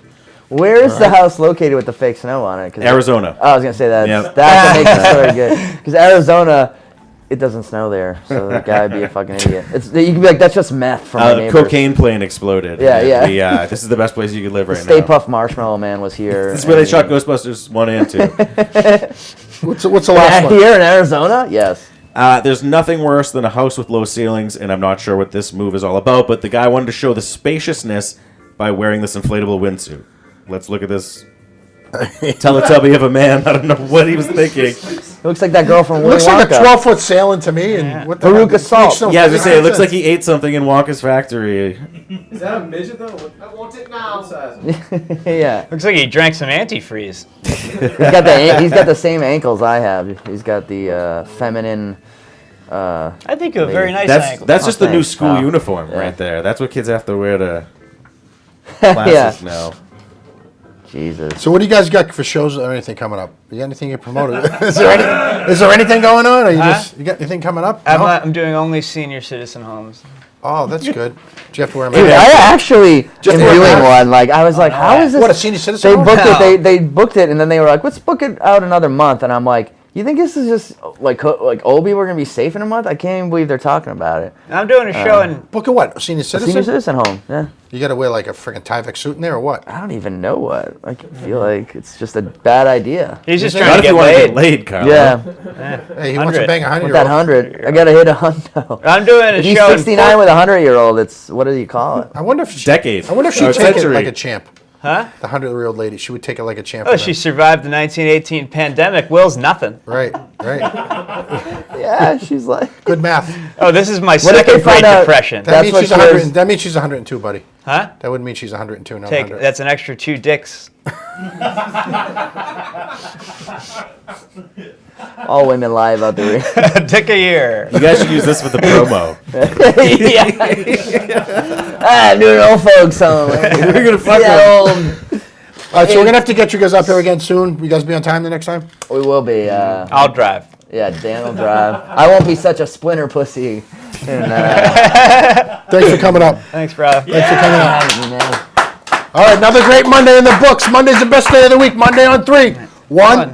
Where is the house located with the fake snow on it? 'Cause Arizona. I was gonna say that. Yep. That makes the story good. Because Arizona, it doesn't snow there, so the guy would be a fucking idiot. You can be like, that's just meth from my The neighbors. cocaine plane exploded. Yeah, And yeah. this is the best place you could live right Stay now. Puft Marshmallow Man was here. This is where they shot Ghostbusters 1 and 2. What's the last one? Here in Arizona? Yes. There's nothing worse than a house with low ceilings, and I'm not sure what this move is all about, but the guy wanted to show the spaciousness by wearing this inflatable windsuit. Let's look at this Teletubby of a man. I don't know what he was thinking. It looks like that girl from It Willy looks like a Wonka. 12-foot sailing to me. And what the Veruca hell? Makes Salt. no Yeah, I was gonna say, it looks sense. like he ate something in Wonka's factory. Is that a midget though? I want it now. What size? Yeah. Looks like he drank some antifreeze. He's got the same ankles I have. He's got the feminine. I think a very nice That's ankle. that's just the new thanks, school pal. uniform Yeah. right there. That's what kids have to wear to classes Yeah. now. Jesus. So what do you guys got for shows or anything coming up? You got anything you promoted? is there anything going on? Or you got anything coming up? No? I'm doing only senior citizen homes. Oh, that's good. Do you have to wear a Dude, mask? I actually Just am for a doing mask? one. Like, I was like, how is this? What, a senior citizen They home? booked No. it. They booked it, and then they were like, let's book it out another month. And I'm like, you think this is just like Obi? We're gonna be safe in a month? I can't even believe they're talking about it. I'm doing a show in. Book a what? A senior citizen? Senior citizen home. Yeah. You got to wear like a freaking Tyvek suit in there or what? I don't even know what. I feel like it's just a bad idea. He's just Not trying Not to if you get want to laid. get laid, Carl. Yeah. Hey, he wants to 100. bang a With 100-year-old. that 100, I gotta hit a hundo. I'm doing a If he's show in 69 with a 100-year-old, it's what do you call it? I wonder if she, Decade. I wonder if she'd Or take century. it like a champ. Huh? The 100-year-old lady, she would take it like a champ. Oh, for she them. survived the 1918 pandemic. Will's nothing. Right. Yeah, she's like. Good math. Oh, this is my What if they second Great find out- Depression. That That's means what she's she 100. is. That means she's 102, buddy. Huh? That would mean she's 102, not Take 100. that's an extra 2 dicks. All women lie about the ring. A dick a year. You guys should use this for the promo. I'm doing an old folks song. We're gonna fuck Yeah, old. All right, so we're going to have to get you guys up here again soon. You guys be on time the next time? We will be. I'll drive. Yeah, Dan will drive. I won't be such a splinter pussy. And, Thanks for coming up. Thanks, bro. Thanks for coming up. you know. All right, another great Monday in the books. Monday's the best day of the week. Monday on 3. 1,